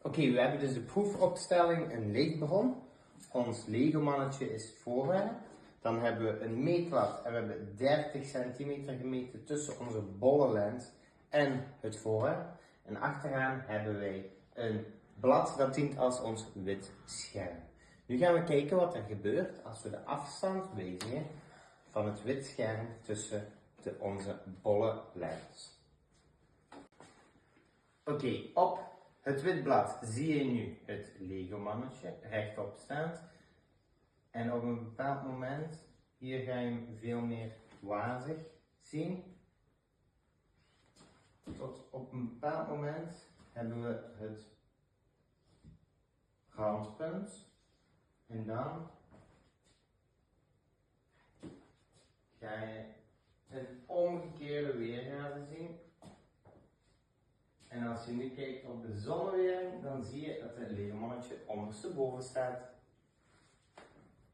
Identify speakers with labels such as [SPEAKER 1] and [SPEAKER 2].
[SPEAKER 1] Oké, we hebben dus de proefopstelling een leegbron. Ons Lego mannetje is het voorwerp. Dan hebben we een meetlat en we hebben 30 centimeter gemeten tussen onze bolle lens en het voorwerp. En achteraan hebben wij een blad dat dient als ons wit scherm. Nu gaan we kijken wat er gebeurt als we de afstand wijzigen van het wit scherm tussen onze bolle lens. Oké, op het wit blad zie je nu het Lego mannetje rechtop staand. En op een bepaald moment, hier ga je hem veel meer wazig zien. Tot op een bepaald moment hebben we het randpunt. En dan ga je een omgekeerde weergave zien. En als je nu kijkt op de zonneweergang, dan zie je dat het Lego mannetje ondersteboven staat